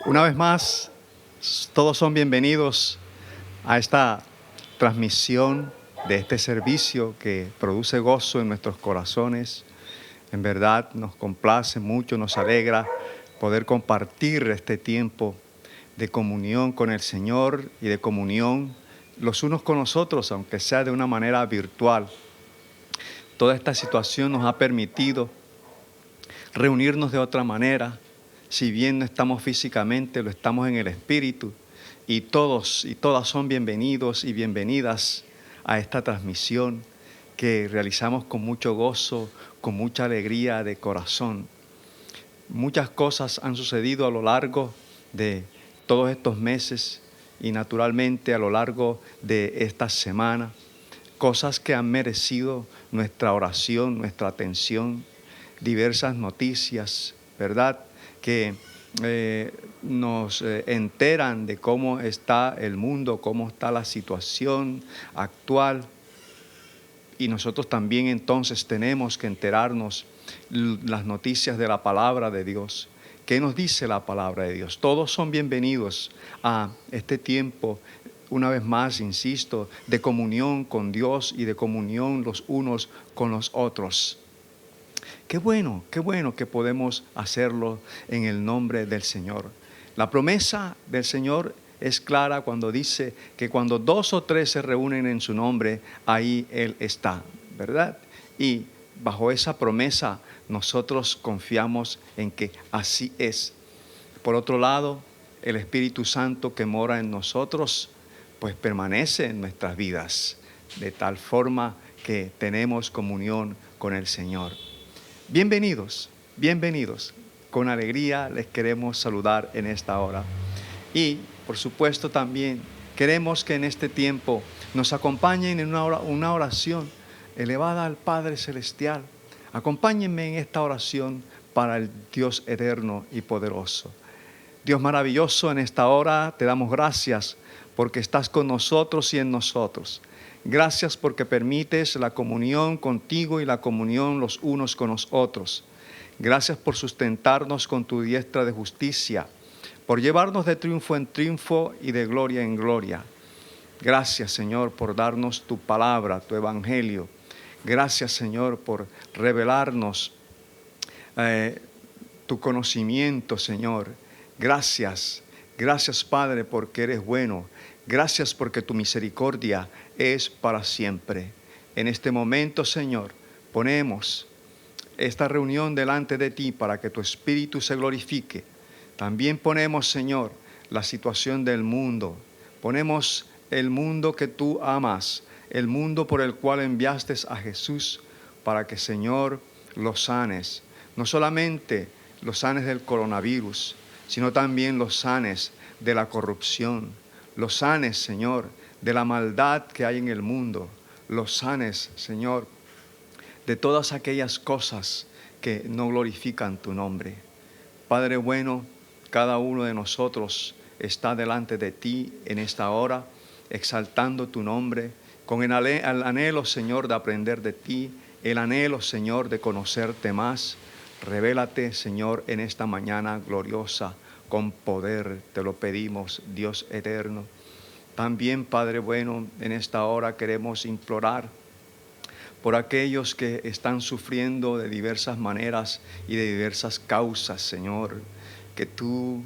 Una vez más, todos son bienvenidos a esta transmisión de este servicio que produce gozo en nuestros corazones. En verdad nos complace mucho, nos alegra poder compartir este tiempo de comunión con el Señor y de comunión los unos con los otros, aunque sea de una manera virtual. Toda esta situación nos ha permitido reunirnos de otra manera. Si bien no estamos físicamente, lo estamos en el espíritu. Y todos y todas son bienvenidos y bienvenidas a esta transmisión que realizamos con mucho gozo, con mucha alegría de corazón. Muchas cosas han sucedido a lo largo de todos estos meses y naturalmente a lo largo de esta semana. Cosas que han merecido nuestra oración, nuestra atención. Diversas noticias, ¿verdad?, que nos enteran de cómo está el mundo, cómo está la situación actual. Y nosotros también entonces tenemos que enterarnos las noticias de la palabra de Dios. ¿Qué nos dice la palabra de Dios? Todos son bienvenidos a este tiempo, una vez más, insisto, de comunión con Dios y de comunión los unos con los otros. Qué bueno que podemos hacerlo en el nombre del Señor. La promesa del Señor es clara cuando dice que cuando 2 o 3 se reúnen en su nombre, ahí Él está, ¿verdad? Y bajo esa promesa nosotros confiamos en que así es. Por otro lado, el Espíritu Santo que mora en nosotros, pues permanece en nuestras vidas, de tal forma que tenemos comunión con el Señor. Bienvenidos, bienvenidos. Con alegría les queremos saludar en esta hora. Y, por supuesto, también queremos que en este tiempo nos acompañen en una oración elevada al Padre Celestial. Acompáñenme en esta oración para el Dios eterno y poderoso. Dios maravilloso, en esta hora te damos gracias porque estás con nosotros y en nosotros. Gracias porque permites la comunión contigo y la comunión los unos con los otros. Gracias por sustentarnos con tu diestra de justicia, por llevarnos de triunfo en triunfo y de gloria en gloria. Gracias, Señor, por darnos tu palabra, tu evangelio. Gracias, Señor, por revelarnos tu conocimiento, Señor. Gracias, gracias, Padre, porque eres bueno. Gracias porque tu misericordia es para siempre. En este momento, Señor, ponemos esta reunión delante de ti para que tu Espíritu se glorifique. También ponemos, Señor, la situación del mundo. Ponemos el mundo que tú amas, el mundo por el cual enviaste a Jesús para que, Señor, lo sanes. No solamente los sanes del coronavirus, sino también los sanes de la corrupción. Los sanes, Señor, de la maldad que hay en el mundo. Los sanes, Señor, de todas aquellas cosas que no glorifican tu nombre. Padre bueno, cada uno de nosotros está delante de ti en esta hora, exaltando tu nombre, con el anhelo, Señor, de aprender de ti, el anhelo, Señor, de conocerte más. Revélate, Señor, en esta mañana gloriosa, con poder, te lo pedimos, Dios eterno. También, Padre bueno, en esta hora queremos implorar por aquellos que están sufriendo de diversas maneras y de diversas causas, Señor, que tú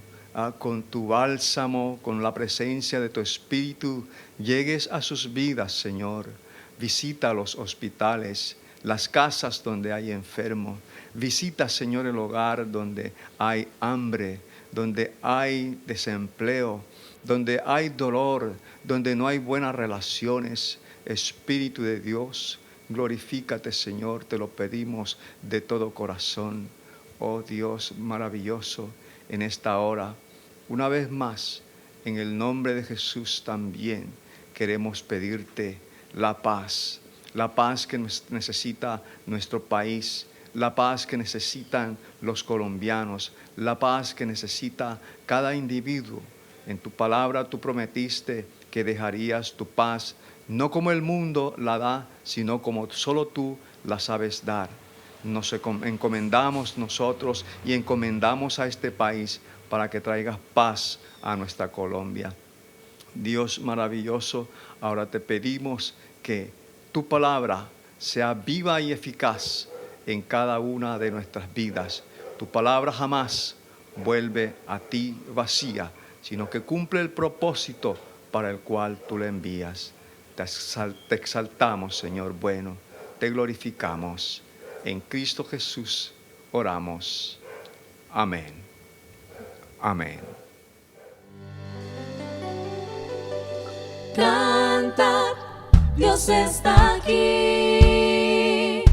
con tu bálsamo, con la presencia de tu Espíritu, llegues a sus vidas, Señor. Visita los hospitales, las casas donde hay enfermos. Visita, Señor, el hogar donde hay hambre, donde hay desempleo, donde hay dolor, donde no hay buenas relaciones. Espíritu de Dios, glorifícate, Señor, te lo pedimos de todo corazón. Oh Dios maravilloso, en esta hora, una vez más, en el nombre de Jesús también queremos pedirte la paz que necesita nuestro país, la paz que necesitan los colombianos, la paz que necesita cada individuo. En tu palabra tú prometiste que dejarías tu paz, no como el mundo la da, sino como solo tú la sabes dar. nos encomendamos nosotros y encomendamos a este país para que traigas paz a nuestra Colombia. Dios maravilloso, ahora te pedimos que tu palabra sea viva y eficaz en cada una de nuestras vidas. Tu palabra jamás vuelve a ti vacía, sino que cumple el propósito para el cual tú la envías. Te exaltamos, Señor bueno, te glorificamos. En Cristo Jesús oramos. Amén. Amén. Cantad, Dios está aquí,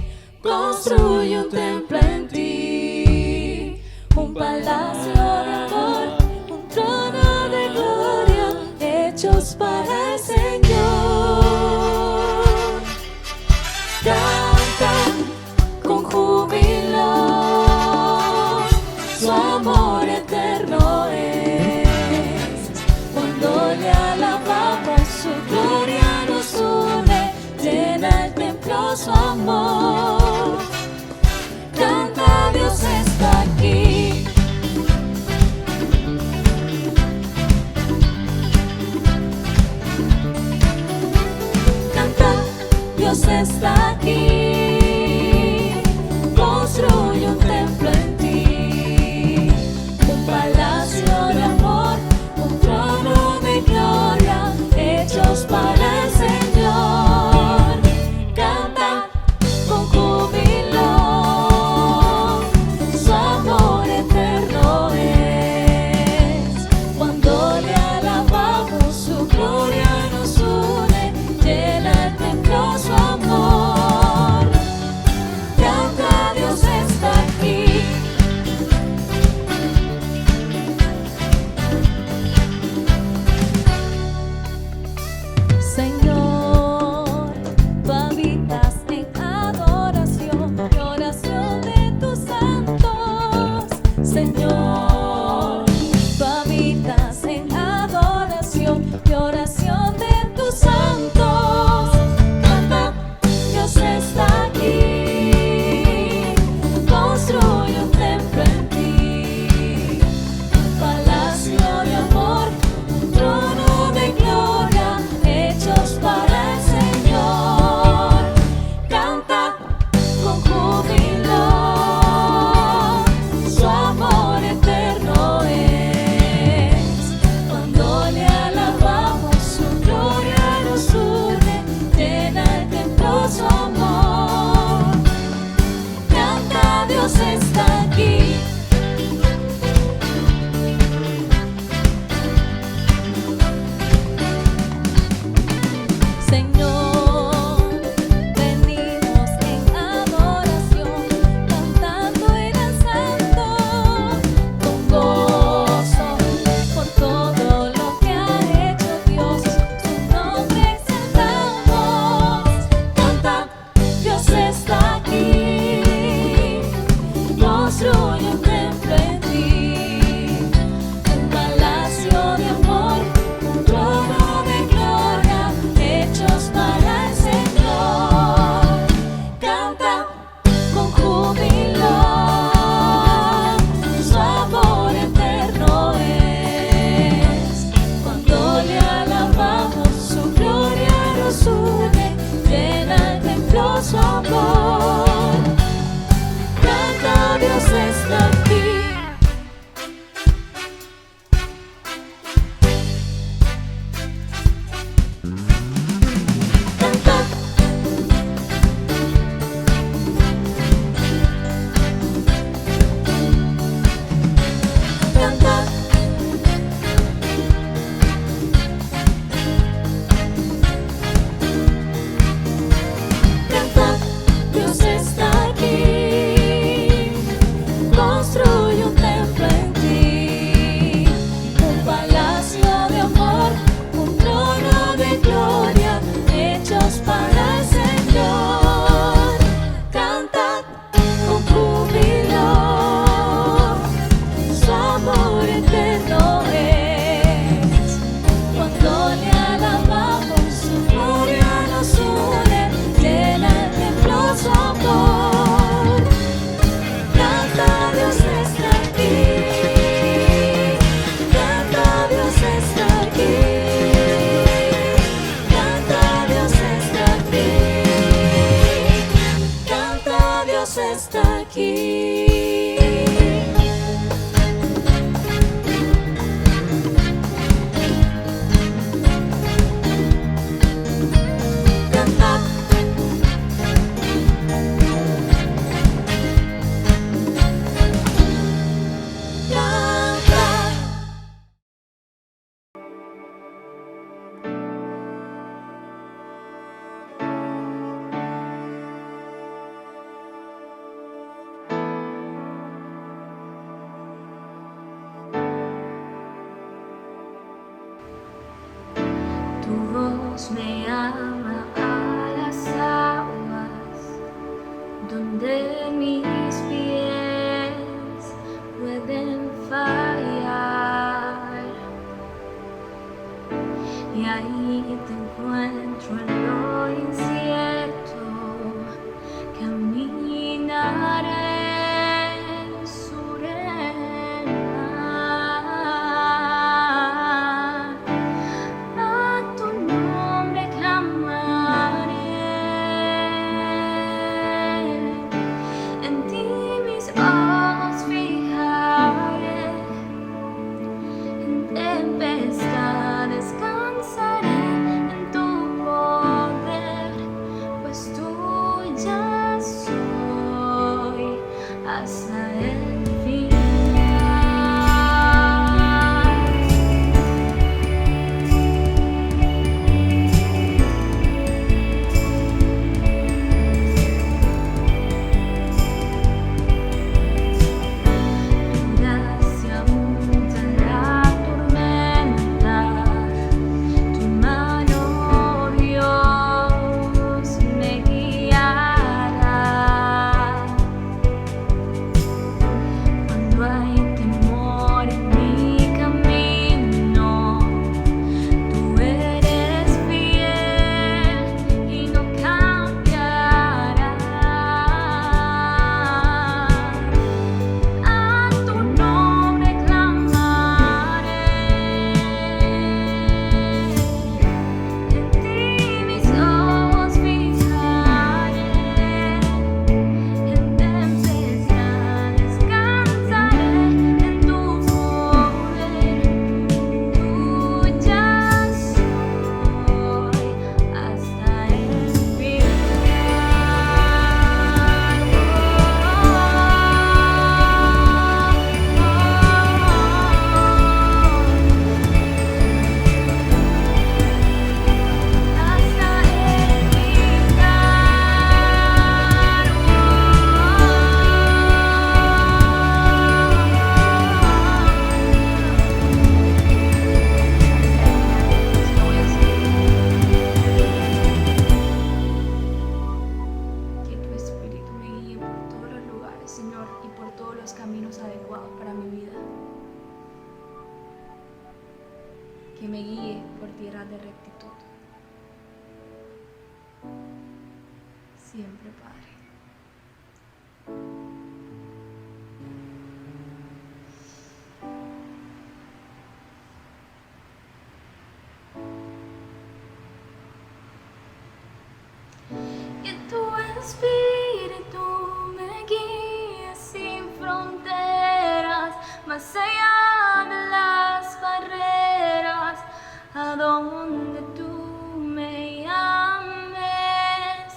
construye un templo en ti, un palacio de amor, un trono de gloria, hechos para el Señor. Cantad con júbilo, su amor eterno es, cuando le alabamos, su gloria nos une, llena el templo su amor. Canta, Dios está aquí. Canta, Dios está aquí, construye un templo en ti, un palacio de amor, un trono de gloria, hechos para el Señor. Canta con júbilo, su amor eterno es, cuando le alabamos, su gloria nos une, llena el templo su amor. Canta, Dios está aquí. Señor, tú habitas en adoración y oración de tus santos. Señor, tú habitas en adoración y oración de tus santos. Canta, Dios está aquí, construye un templo en ti, un palacio de amor, un trono de gloria, hechos para el Señor. Canta con júbilo, su amor eterno es, cuando le alabamos, su gloria nos une, llena el templo su amor. Canta, Dios está aquí. Señor, venimos en adoración, cantando y danzando con gozo por todo lo que ha hecho Dios, su nombre exaltamos. Canta, Dios está aquí, construye un templo en ti, un palacio de amor, un trono de gloria, hechos para está aquí. Cantad. Cantad. Tu voz me llama a las aguas, donde mis pies pueden fallar. Y ahí te encuentro en lo incierto, caminaré sobre el mar. A tu nombre clamaré, en ti mis ojos fijaré, en tempestad descansaré en tu poder, pues tuya soy hasta el final. Tu gracia unta la tormenta, tu mano, Dios, me guiará. Cuando hay temor en mi camino, tú eres fiel y no cambiarás. A tu nombre clamaré, en ti mis ojos fijaré, en tempestad descansaré en tu poder, tuya soy hasta el final. Que tu espíritu me guíe por todos los lugares, Señor, y por todos los caminos adecuados para mi vida. Que me guíe por tierras de rectitud. Siempre, Padre. Que tu espíritu me guíe sin fronteras, más allá de las barreras, a donde tú me llames.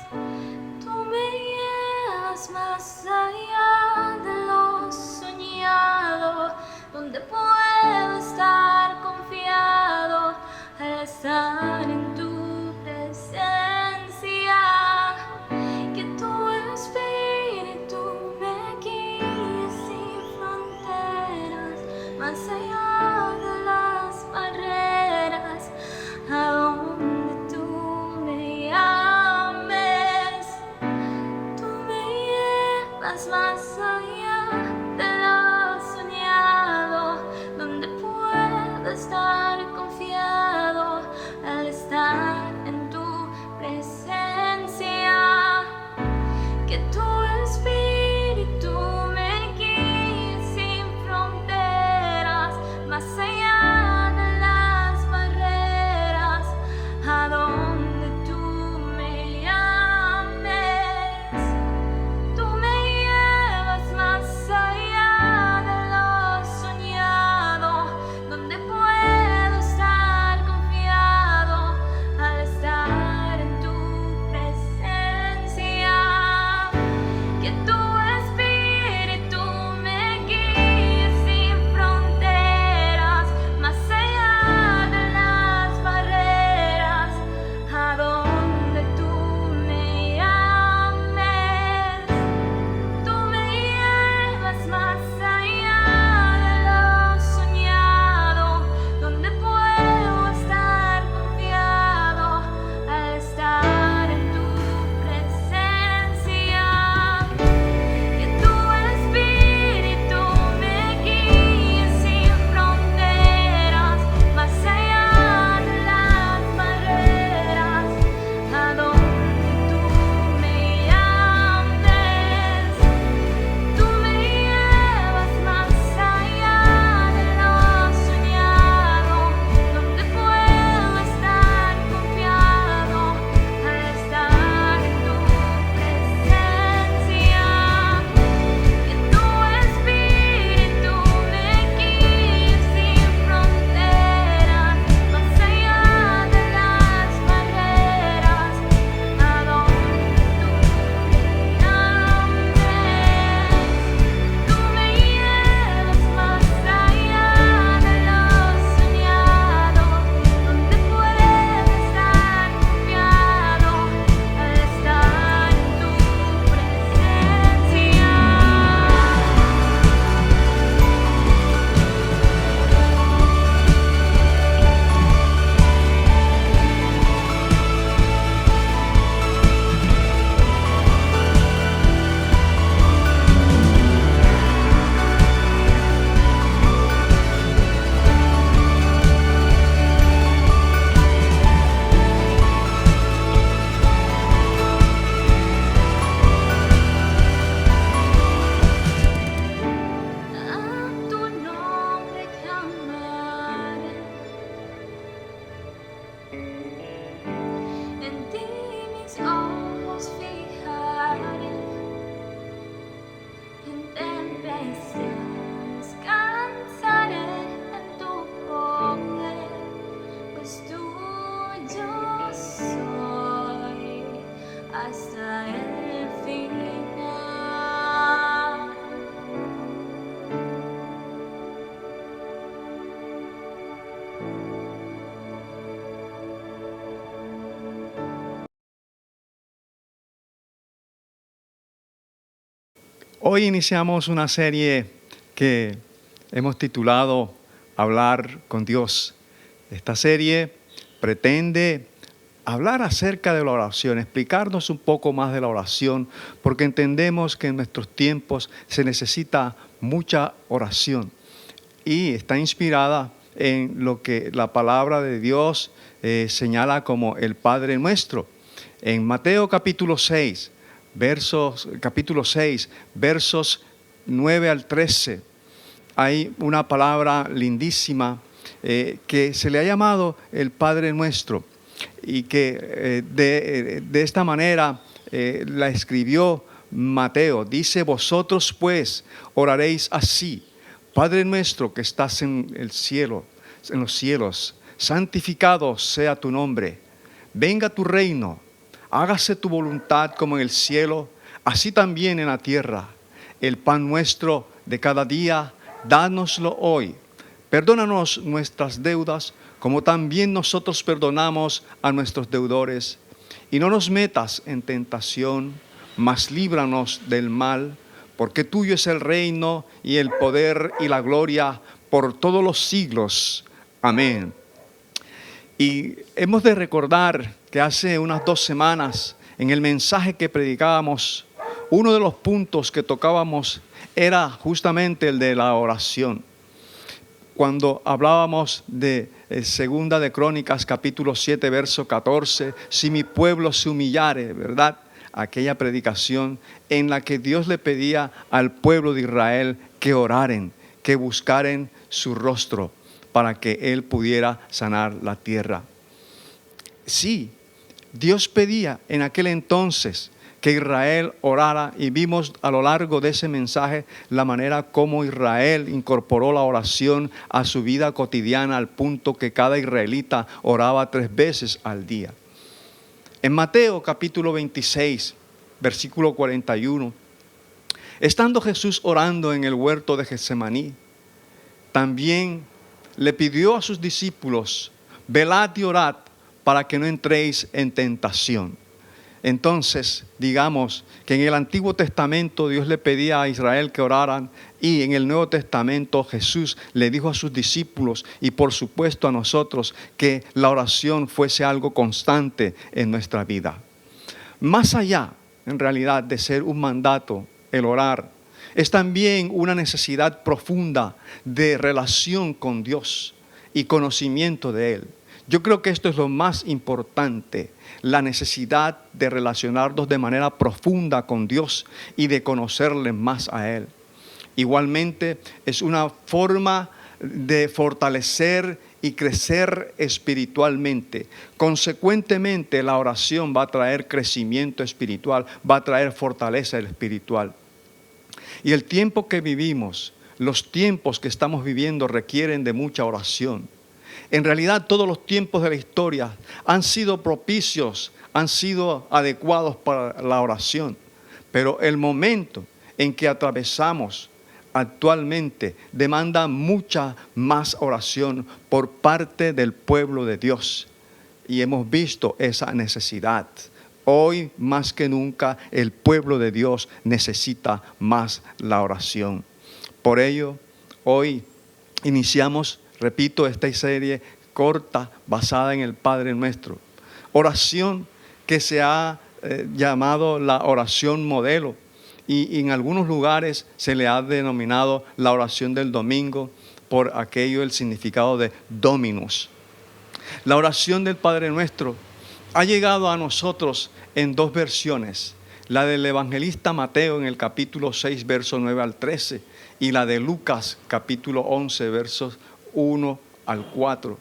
Tú me llevas más allá de lo soñado, donde puedo estar confiado al estar en tu presencia. Que tu espíritu me guíe sin fronteras, hasta el final. Hoy iniciamos una serie que hemos titulado Hablar con Dios. Esta serie pretende hablar acerca de la oración, explicarnos un poco más de la oración, porque entendemos que en nuestros tiempos se necesita mucha oración y está inspirada en lo que la palabra de Dios señala como el Padre Nuestro. En Mateo capítulo 6, versos 9 al 13, hay una palabra lindísima que se le ha llamado el Padre Nuestro y que de esta manera la escribió Mateo. Dice: vosotros pues oraréis así: Padre nuestro que estás en el cielo, en los cielos, santificado sea tu nombre. Venga tu reino. Hágase tu voluntad como en el cielo, así también en la tierra. El pan nuestro de cada día, dánoslo hoy. Perdónanos nuestras deudas, como también nosotros perdonamos a nuestros deudores. Y no nos metas en tentación, mas líbranos del mal, porque tuyo es el reino y el poder y la gloria por todos los siglos. Amén. Y hemos de recordar que hace unas 2 semanas, en el mensaje que predicábamos, uno de los puntos que tocábamos era justamente el de la oración. Cuando hablábamos de Segunda de Crónicas, capítulo 7, verso 14, si mi pueblo se humillare, ¿verdad? Aquella predicación en la que Dios le pedía al pueblo de Israel que oraren, que buscaren su rostro para que Él pudiera sanar la tierra. Sí, Dios pedía en aquel entonces que Israel orara, y vimos a lo largo de ese mensaje la manera como Israel incorporó la oración a su vida cotidiana, al punto que cada israelita oraba 3 veces al día. En Mateo capítulo 26, versículo 41, estando Jesús orando en el huerto de Getsemaní, también le pidió a sus discípulos: velad y orad para que no entréis en tentación. Entonces, digamos que en el Antiguo Testamento Dios le pedía a Israel que oraran, y en el Nuevo Testamento Jesús le dijo a sus discípulos y por supuesto a nosotros que la oración fuese algo constante en nuestra vida. Más allá, en realidad, de ser un mandato, el orar es también una necesidad profunda de relación con Dios y conocimiento de Él. Yo creo que esto es lo más importante, la necesidad de relacionarnos de manera profunda con Dios y de conocerle más a Él. Igualmente es una forma de fortalecer y crecer espiritualmente. Consecuentemente, la oración va a traer crecimiento espiritual, va a traer fortaleza espiritual. Y el tiempo que vivimos, los tiempos que estamos viviendo requieren de mucha oración. En realidad, todos los tiempos de la historia han sido propicios, han sido adecuados para la oración. Pero el momento en que atravesamos actualmente demanda mucha más oración por parte del pueblo de Dios. Y hemos visto esa necesidad. Hoy más que nunca el pueblo de Dios necesita más la oración. Por ello, hoy iniciamos, repito, esta serie corta basada en el Padre Nuestro. Oración que se ha llamado la oración modelo, y en algunos lugares se le ha denominado la oración del domingo, por aquello el significado de Dominus. La oración del Padre Nuestro ha llegado a nosotros en 2 versiones: la del evangelista Mateo en el capítulo 6, versos 9 al 13, y la de Lucas, capítulo 11, versos 1 al 4.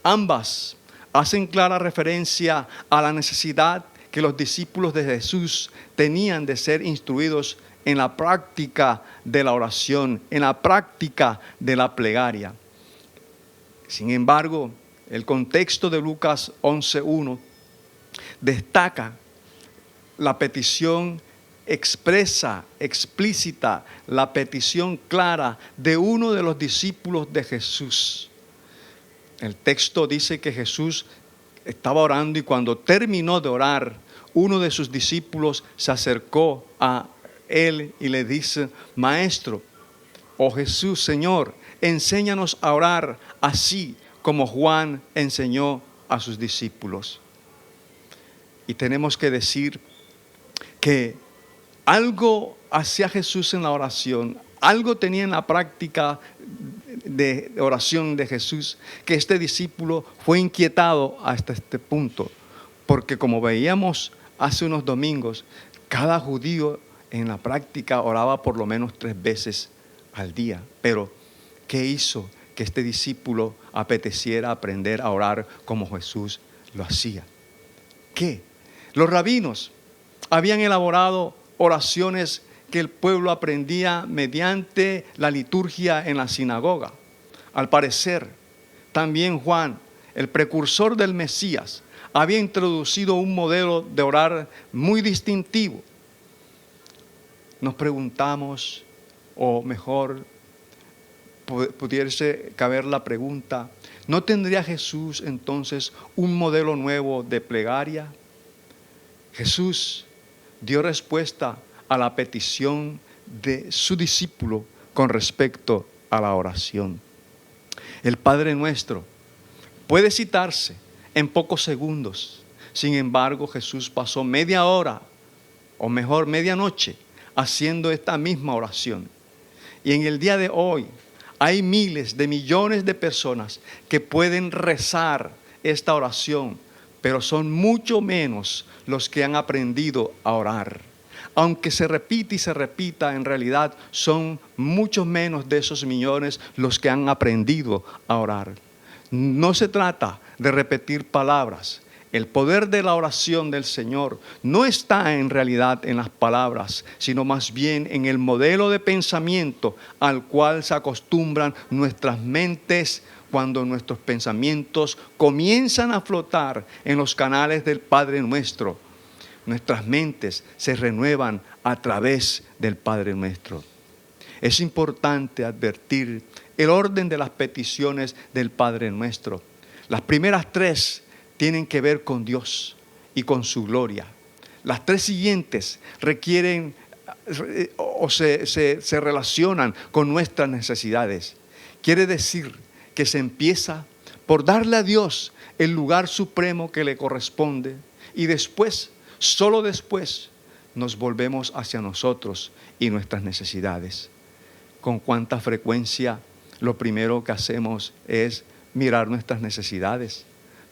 Ambas hacen clara referencia a la necesidad que los discípulos de Jesús tenían de ser instruidos en la práctica de la oración, en la práctica de la plegaria. Sin embargo, el contexto de Lucas 11:1 destaca la petición expresa, explícita, la petición clara de uno de los discípulos de Jesús. El texto dice que Jesús estaba orando y cuando terminó de orar, uno de sus discípulos se acercó a él y le dice: Maestro, oh Jesús, Señor, enséñanos a orar así como Juan enseñó a sus discípulos. Y tenemos que decir que algo hacía Jesús en la oración, algo tenía en la práctica de oración de Jesús, que este discípulo fue inquietado hasta este punto. Porque como veíamos hace unos domingos, cada judío en la práctica oraba por lo menos 3 veces al día. Pero, ¿qué hizo que este discípulo apeteciera aprender a orar como Jesús lo hacía? ¿Qué? Los rabinos habían elaborado oraciones que el pueblo aprendía mediante la liturgia en la sinagoga. Al parecer, también Juan, el precursor del Mesías, había introducido un modelo de orar muy distintivo. Nos preguntamos, o mejor, pudiese caber la pregunta: ¿no tendría Jesús entonces un modelo nuevo de plegaria? Jesús dio respuesta a la petición de su discípulo con respecto a la oración. El Padre Nuestro puede citarse en pocos segundos. Sin embargo, Jesús pasó media hora, o mejor medianoche, haciendo esta misma oración. Y en el día de hoy hay miles de millones de personas que pueden rezar esta oración, pero son mucho menos los que han aprendido a orar. Aunque se repite y se repita, en realidad son mucho menos de esos millones los que han aprendido a orar. No se trata de repetir palabras. El poder de la oración del Señor no está en realidad en las palabras, sino más bien en el modelo de pensamiento al cual se acostumbran nuestras mentes cuando nuestros pensamientos comienzan a flotar en los canales del Padre Nuestro. Nuestras mentes se renuevan a través del Padre Nuestro. Es importante advertir el orden de las peticiones del Padre Nuestro. Las primeras 3 tienen que ver con Dios y con su gloria. Las 3 siguientes requieren o se relacionan con nuestras necesidades. Quiere decir que se empieza por darle a Dios el lugar supremo que le corresponde y después, solo después, nos volvemos hacia nosotros y nuestras necesidades. Con cuánta frecuencia lo primero que hacemos es mirar nuestras necesidades.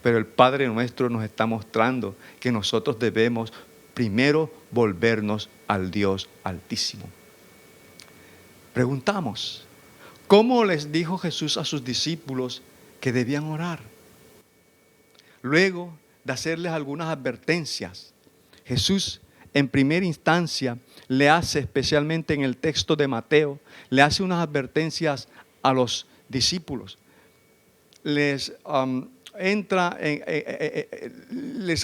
Pero el Padre Nuestro nos está mostrando que nosotros debemos primero volvernos al Dios Altísimo. Preguntamos, ¿cómo les dijo Jesús a sus discípulos que debían orar? Luego de hacerles algunas advertencias, Jesús en primera instancia le hace, especialmente en el texto de Mateo, le hace unas advertencias a los discípulos. Les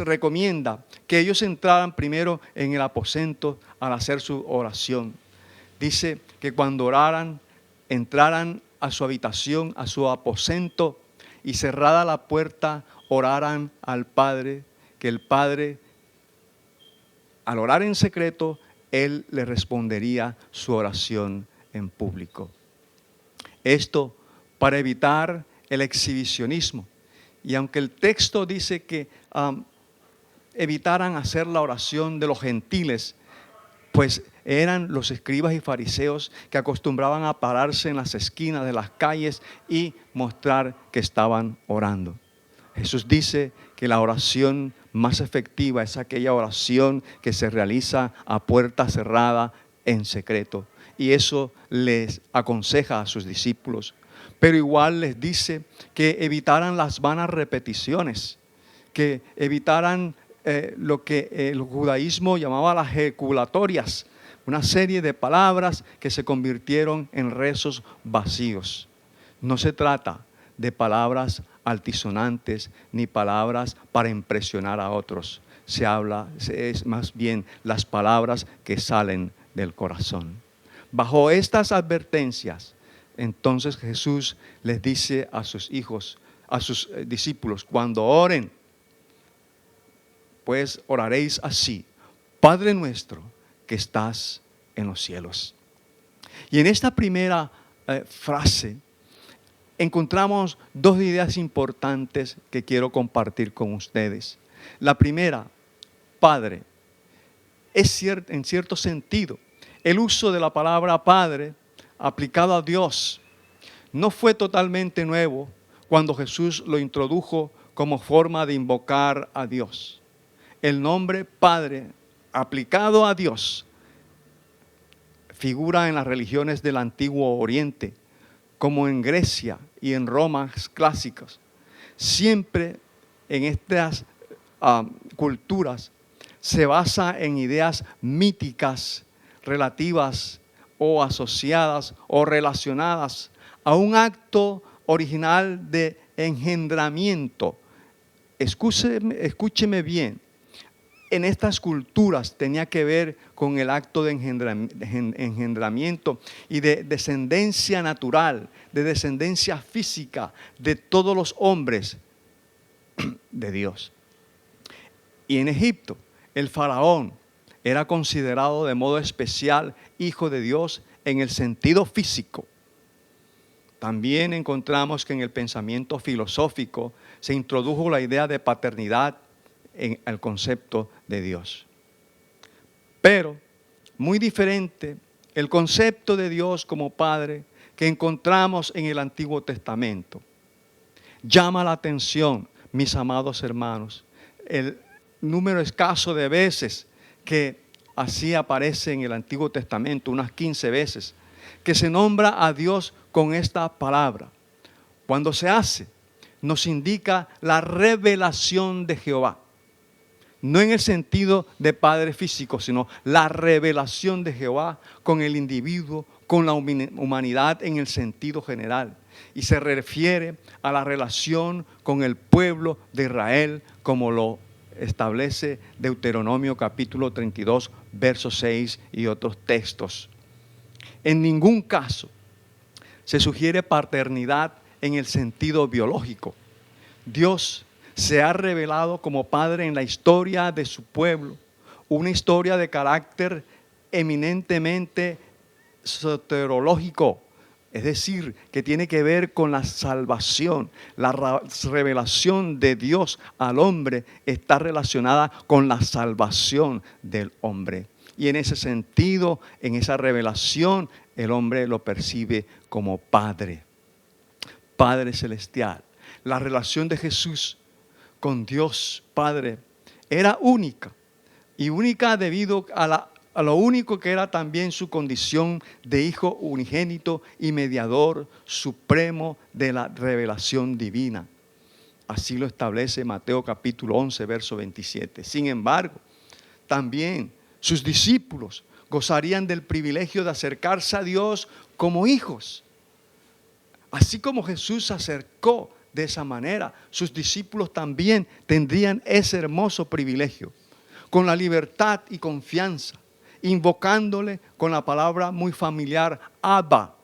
recomienda que ellos entraran primero en el aposento al hacer su oración. Dice que cuando oraran, entraran a su habitación, a su aposento, y cerrada la puerta, oraran al Padre, que el Padre, al orar en secreto, Él le respondería su oración en público. Esto para evitar el exhibicionismo. Y aunque el texto dice que evitaran hacer la oración de los gentiles, pues eran los escribas y fariseos que acostumbraban a pararse en las esquinas de las calles y mostrar que estaban orando. Jesús dice que la oración más efectiva es aquella oración que se realiza a puerta cerrada en secreto. Y eso les aconseja a sus discípulos. Pero igual les dice que evitaran las vanas repeticiones, que evitaran lo que el judaísmo llamaba las ejaculatorias, una serie de palabras que se convirtieron en rezos vacíos. No se trata de palabras altisonantes ni palabras para impresionar a otros, se habla, es más bien las palabras que salen del corazón. Bajo estas advertencias, entonces Jesús les dice a sus hijos, a sus discípulos, cuando oren, pues oraréis así: Padre nuestro que estás en los cielos. Y en esta primera frase encontramos dos ideas importantes que quiero compartir con ustedes. La primera, Padre, es en cierto sentido el uso de la palabra Padre aplicado a Dios no fue totalmente nuevo cuando Jesús lo introdujo como forma de invocar a Dios. El nombre Padre aplicado a Dios figura en las religiones del Antiguo Oriente, como en Grecia y en Roma clásicas. Siempre en estas culturas se basa en ideas míticas relativas o asociadas o relacionadas a un acto original de engendramiento. Escúcheme bien. En estas culturas tenía que ver con el acto de engendramiento y de descendencia natural, de descendencia física de todos los hombres de Dios. Y en Egipto, el faraón era considerado de modo especial hijo de Dios en el sentido físico. También encontramos que en el pensamiento filosófico se introdujo la idea de paternidad en el concepto de Dios. Pero muy diferente el concepto de Dios como Padre que encontramos en el Antiguo Testamento. Llama la atención, mis amados hermanos, el número escaso de veces que así aparece en el Antiguo Testamento, unas 15 veces, que se nombra a Dios con esta palabra. Cuando se hace, nos indica la revelación de Jehová. No en el sentido de Padre físico, sino la revelación de Jehová con el individuo, con la humanidad en el sentido general. Y se refiere a la relación con el pueblo de Israel, como lo establece Deuteronomio capítulo 32, verso 6 y otros textos. En ningún caso se sugiere paternidad en el sentido biológico. Dios se ha revelado como Padre en la historia de su pueblo, una historia de carácter eminentemente soterológico, es decir, que tiene que ver con la salvación. La revelación de Dios al hombre está relacionada con la salvación del hombre. Y en ese sentido, en esa revelación, el hombre lo percibe como Padre, Padre celestial. La relación de Jesús con Dios Padre era única, y única debido a lo único que era también su condición de Hijo unigénito y mediador supremo de la revelación divina. Así lo establece Mateo capítulo 11, verso 27. Sin embargo, también sus discípulos gozarían del privilegio de acercarse a Dios como hijos. Así como Jesús se acercó de esa manera, sus discípulos también tendrían ese hermoso privilegio, con la libertad y confianza, invocándole con la palabra muy familiar, Abba,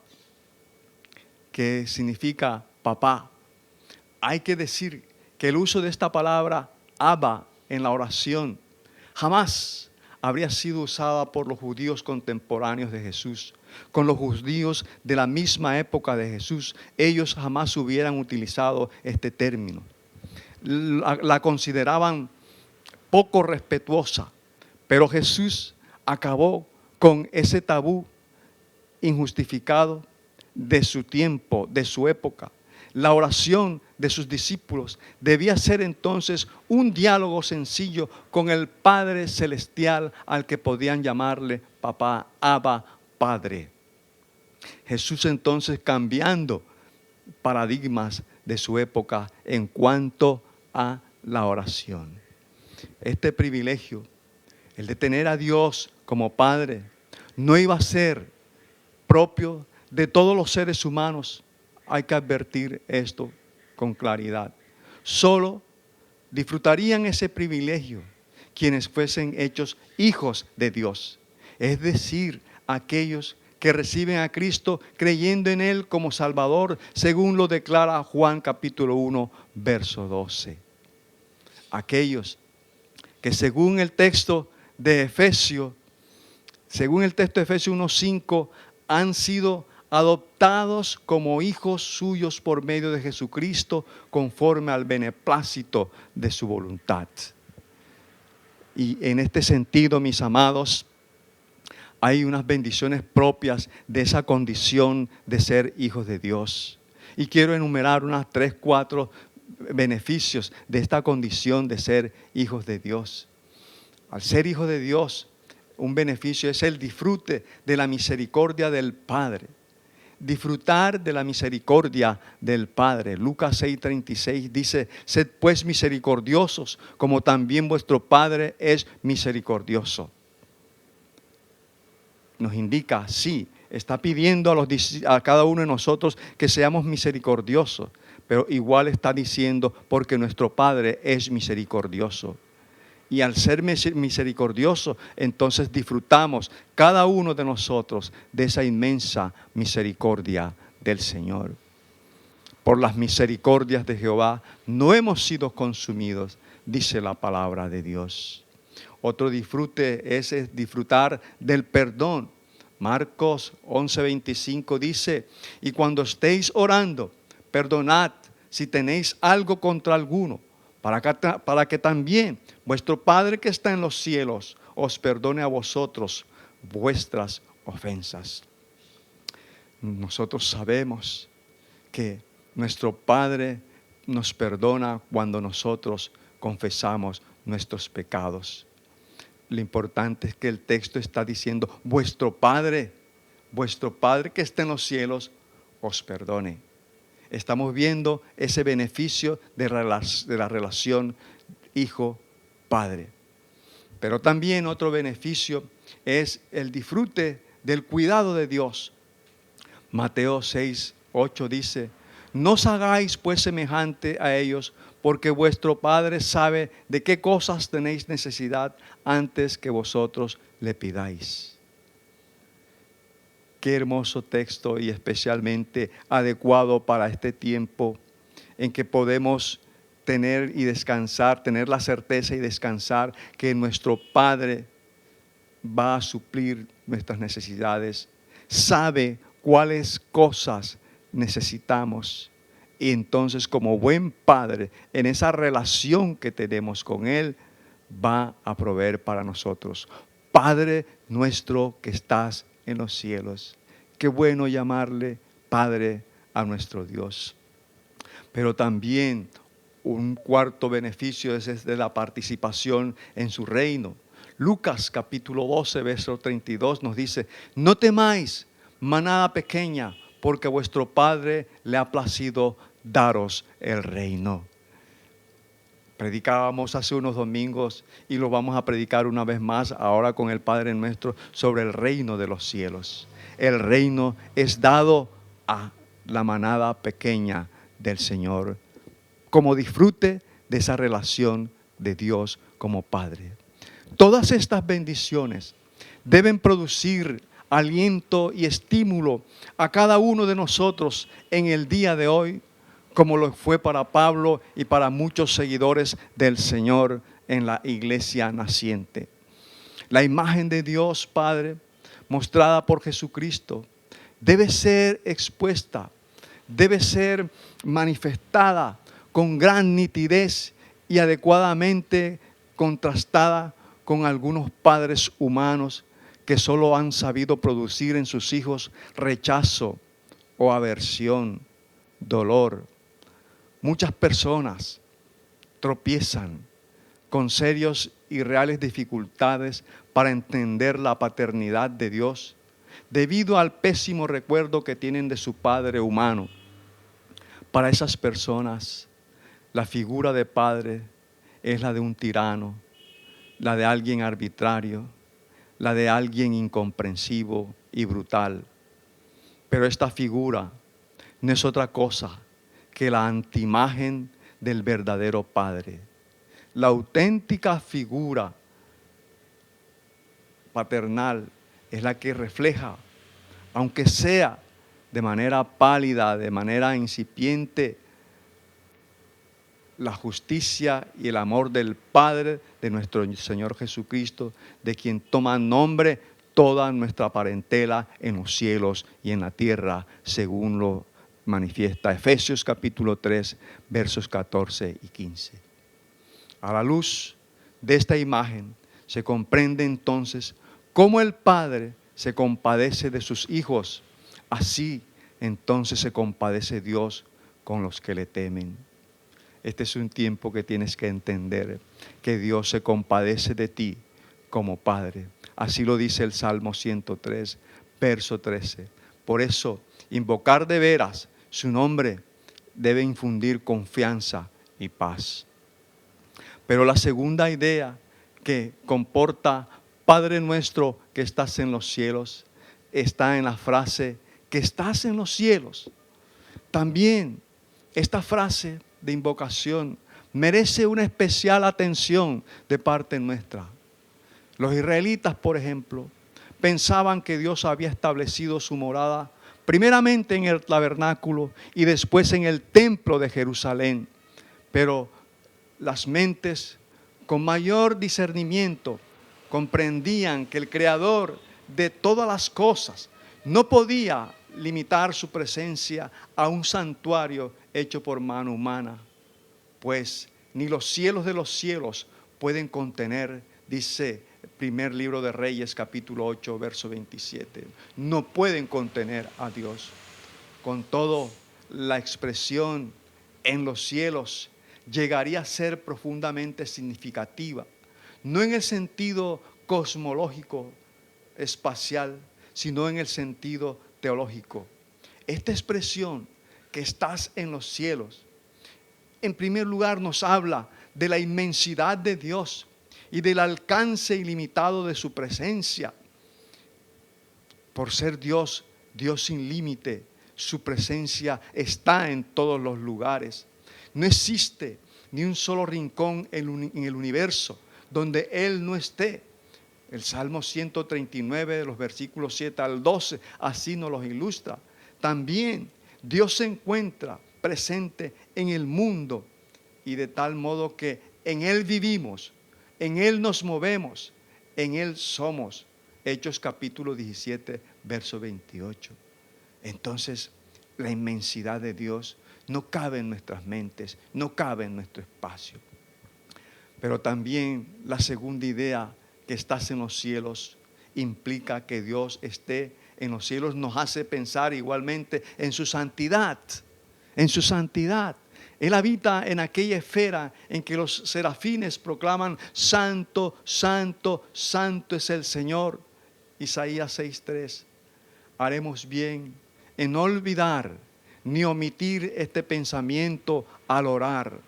que significa papá. Hay que decir que el uso de esta palabra, Abba, en la oración, jamás habría sido usada por los judíos contemporáneos de Jesús. Con los judíos de la misma época de Jesús, ellos jamás hubieran utilizado este término. La consideraban poco respetuosa, pero Jesús acabó con ese tabú injustificado de su tiempo, de su época. La oración de sus discípulos debía ser entonces un diálogo sencillo con el Padre Celestial, al que podían llamarle papá, Abba, Padre. Jesús entonces cambiando paradigmas de su época en cuanto a la oración. Este privilegio, el de tener a Dios como Padre, no iba a ser propio de todos los seres humanos. Hay que advertir esto con claridad. Solo disfrutarían ese privilegio quienes fuesen hechos hijos de Dios. Es decir, aquellos que reciben a Cristo creyendo en Él como Salvador, según lo declara Juan capítulo 1, verso 12. Aquellos que según el texto de Efesios, según el texto de Efesios 1:5, han sido adoptados como hijos suyos por medio de Jesucristo, conforme al beneplácito de su voluntad. Y en este sentido, mis amados, hay unas bendiciones propias de esa condición de ser hijos de Dios. Y quiero enumerar unas 3, 4 beneficios de esta condición de ser hijos de Dios. Al ser hijo de Dios, un beneficio es el disfrute de la misericordia del Padre. Disfrutar de la misericordia del Padre. Lucas 6:36 dice: sed pues misericordiosos, como también vuestro Padre es misericordioso. Nos indica, sí, está pidiendo a cada uno de nosotros que seamos misericordiosos, pero igual está diciendo, porque nuestro Padre es misericordioso. Y al ser misericordioso, entonces disfrutamos cada uno de nosotros de esa inmensa misericordia del Señor. Por las misericordias de Jehová no hemos sido consumidos, dice la palabra de Dios. Otro disfrute es disfrutar del perdón. Marcos 11:25 dice: y cuando estéis orando, perdonad si tenéis algo contra alguno, para que también vuestro Padre que está en los cielos os perdone a vosotros vuestras ofensas. Nosotros sabemos que nuestro Padre nos perdona cuando nosotros confesamos nuestros pecados. Lo importante es que el texto está diciendo: vuestro Padre que está en los cielos, os perdone. Estamos viendo ese beneficio de la relación hijo-padre. Pero también otro beneficio es el disfrute del cuidado de Dios. Mateo 6:8 dice: no os hagáis pues semejante a ellos, porque vuestro Padre sabe de qué cosas tenéis necesidad antes que vosotros le pidáis. Qué hermoso texto, y especialmente adecuado para este tiempo en que podemos tener y descansar, tener la certeza y descansar que nuestro Padre va a suplir nuestras necesidades, sabe cuáles cosas necesitamos. Y entonces, como buen Padre, en esa relación que tenemos con Él, va a proveer para nosotros. Padre nuestro que estás en los cielos. Qué bueno llamarle Padre a nuestro Dios. Pero también un cuarto beneficio es de la participación en su reino. Lucas capítulo 12, verso 32 nos dice: no temáis, manada pequeña, porque a vuestro Padre le ha placido daros el reino. Predicábamos hace unos domingos y lo vamos a predicar una vez más ahora con el Padre nuestro sobre el reino de los cielos. El reino es dado a la manada pequeña del Señor como disfrute de esa relación de Dios como Padre. Todas estas bendiciones deben producir aliento y estímulo a cada uno de nosotros en el día de hoy, como lo fue para Pablo y para muchos seguidores del Señor en la iglesia naciente. La imagen de Dios Padre, mostrada por Jesucristo, debe ser expuesta, debe ser manifestada con gran nitidez y adecuadamente contrastada con algunos padres humanos que solo han sabido producir en sus hijos rechazo o aversión, dolor. Muchas personas tropiezan con serios y reales dificultades para entender la paternidad de Dios debido al pésimo recuerdo que tienen de su padre humano. Para esas personas, la figura de padre es la de un tirano, la de alguien arbitrario, la de alguien incomprensivo y brutal. Pero esta figura no es otra cosa que la antiimagen del verdadero Padre. La auténtica figura paternal es la que refleja, aunque sea de manera pálida, de manera incipiente, la justicia y el amor del Padre de nuestro Señor Jesucristo, de quien toma nombre toda nuestra parentela en los cielos y en la tierra, según lo manifiesta Efesios capítulo 3, versos 14 y 15. A la luz de esta imagen se comprende entonces cómo el Padre se compadece de sus hijos. Así entonces se compadece Dios con los que le temen. Este es un tiempo que tienes que entender que Dios se compadece de ti como Padre. Así lo dice el Salmo 103, verso 13. Por eso, invocar de veras su nombre debe infundir confianza y paz. Pero la segunda idea que comporta Padre nuestro que estás en los cielos está en la frase que estás en los cielos. También esta frase de invocación merece una especial atención de parte nuestra. Los israelitas, por ejemplo, pensaban que Dios había establecido su morada primeramente en el tabernáculo y después en el templo de Jerusalén. Pero las mentes con mayor discernimiento comprendían que el Creador de todas las cosas no podía limitar su presencia a un santuario hecho por mano humana, pues ni los cielos de los cielos pueden contener, dice el primer libro de Reyes capítulo 8 verso 27, no pueden contener a Dios. Con todo, la expresión en los cielos llegaría a ser profundamente significativa, no en el sentido cosmológico, espacial, sino en el sentido teológico. Esta expresión, que estás en los cielos, en primer lugar nos habla de la inmensidad de Dios y del alcance ilimitado de su presencia. Por ser Dios, Dios sin límite, su presencia está en todos los lugares. No existe ni un solo rincón en el universo donde Él no esté. El Salmo 139 de los versículos 7 al 12 así nos los ilustra. También Dios se encuentra presente en el mundo y de tal modo que en Él vivimos, en Él nos movemos, en Él somos. Hechos capítulo 17, verso 28. Entonces, la inmensidad de Dios no cabe en nuestras mentes, no cabe en nuestro espacio. Pero también la segunda idea, que estás en los cielos, implica que Dios esté en los cielos, nos hace pensar igualmente en su santidad, en su santidad. Él habita en aquella esfera en que los serafines proclaman: santo, santo, santo es el Señor. Isaías 6:3. Haremos bien en no olvidar ni omitir este pensamiento al orar.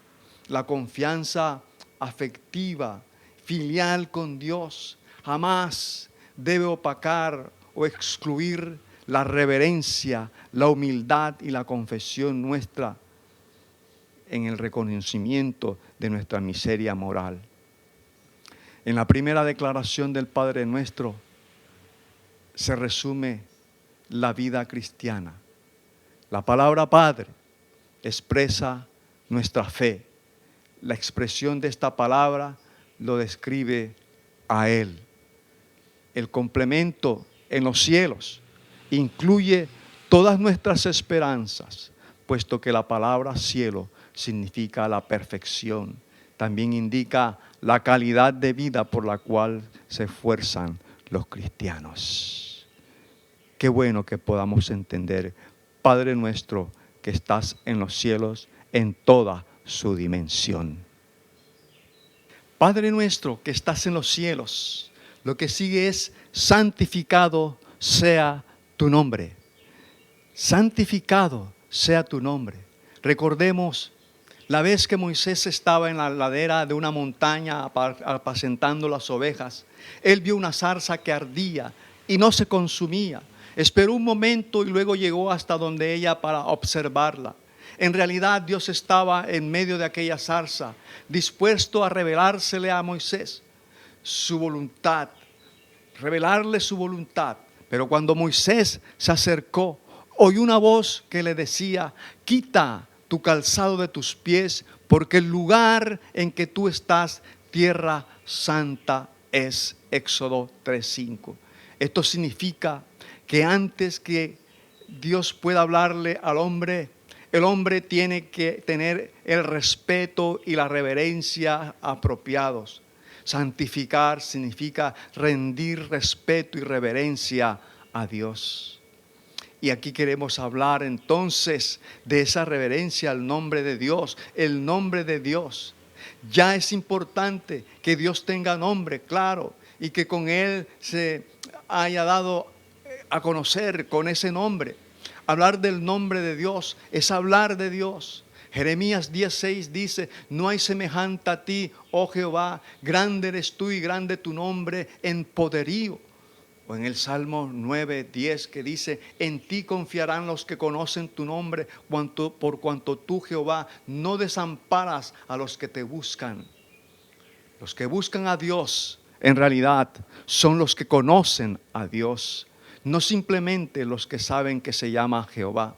La confianza afectiva, filial con Dios, jamás debe opacar o excluir la reverencia, la humildad y la confesión nuestra en el reconocimiento de nuestra miseria moral. En la primera declaración del Padre Nuestro se resume la vida cristiana. La palabra Padre expresa nuestra fe. La expresión de esta palabra lo describe a Él. El complemento en los cielos incluye todas nuestras esperanzas, puesto que la palabra cielo significa la perfección. También indica la calidad de vida por la cual se esfuerzan los cristianos. Qué bueno que podamos entender, Padre nuestro que estás en los cielos, en toda su dimensión. Padre nuestro que estás en los cielos, lo que sigue es: santificado sea tu nombre. Santificado sea tu nombre. Recordemos la vez que Moisés estaba en la ladera de una montaña apacentando las ovejas. Él vio una zarza que ardía y no se consumía. Esperó un momento y luego llegó hasta donde ella para observarla. En realidad Dios estaba en medio de aquella zarza, dispuesto a revelársele a Moisés su voluntad, revelarle su voluntad. Pero cuando Moisés se acercó, oyó una voz que le decía: quita tu calzado de tus pies, porque el lugar en que tú estás, tierra santa es. Éxodo 3:5. Esto significa que antes que Dios pueda hablarle al hombre, el hombre tiene que tener el respeto y la reverencia apropiados. Santificar significa rendir respeto y reverencia a Dios. Y aquí queremos hablar entonces de esa reverencia al nombre de Dios, el nombre de Dios. Ya es importante que Dios tenga nombre, claro, y que con Él se haya dado a conocer con ese nombre. Hablar del nombre de Dios es hablar de Dios. Jeremías 10:6 dice: no hay semejante a ti, oh Jehová, grande eres tú y grande tu nombre en poderío. O en el Salmo 9:10 que dice: en ti confiarán los que conocen tu nombre, por cuanto tú, Jehová, no desamparas a los que te buscan. Los que buscan a Dios en realidad son los que conocen a Dios, no simplemente los que saben que se llama Jehová.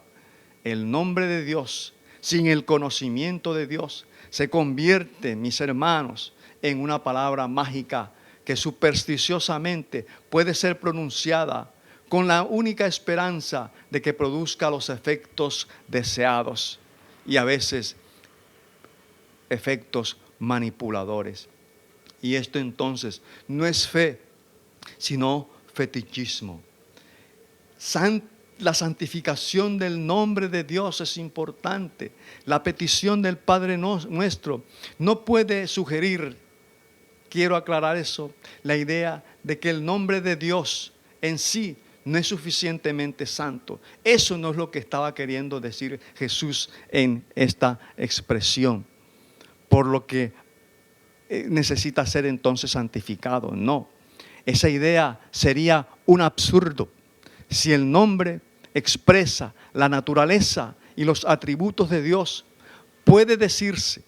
El nombre de Dios, sin el conocimiento de Dios, se convierte, mis hermanos, en una palabra mágica que supersticiosamente puede ser pronunciada con la única esperanza de que produzca los efectos deseados y a veces efectos manipuladores. Y esto entonces no es fe, sino fetichismo. La santificación del nombre de Dios es importante. La petición del Padre nuestro no puede sugerir, quiero aclarar eso, la idea de que el nombre de Dios en sí no es suficientemente santo. Eso no es lo que estaba queriendo decir Jesús en esta expresión. Por lo que necesita ser entonces santificado. No, esa idea sería un absurdo. Si el nombre expresa la naturaleza y los atributos de Dios, puede decirse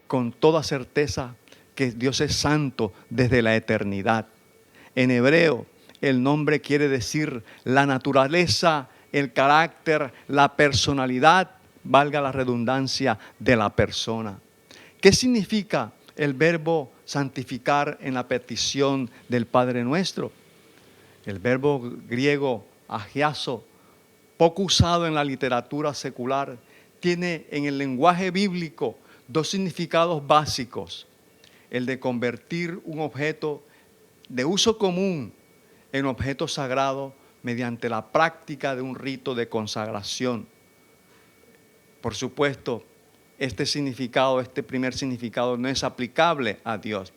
con toda certeza que Dios es santo desde la eternidad. En hebreo, el nombre quiere decir la naturaleza, el carácter, la personalidad, valga la redundancia, de la persona. ¿Qué significa el verbo santificar en la petición del Padre Nuestro? El verbo griego agiazo, poco usado en la literatura secular, tiene en el lenguaje bíblico dos significados básicos: el de convertir un objeto de uso común en objeto sagrado mediante la práctica de un rito de consagración. Por supuesto, este primer significado no es aplicable a Dios.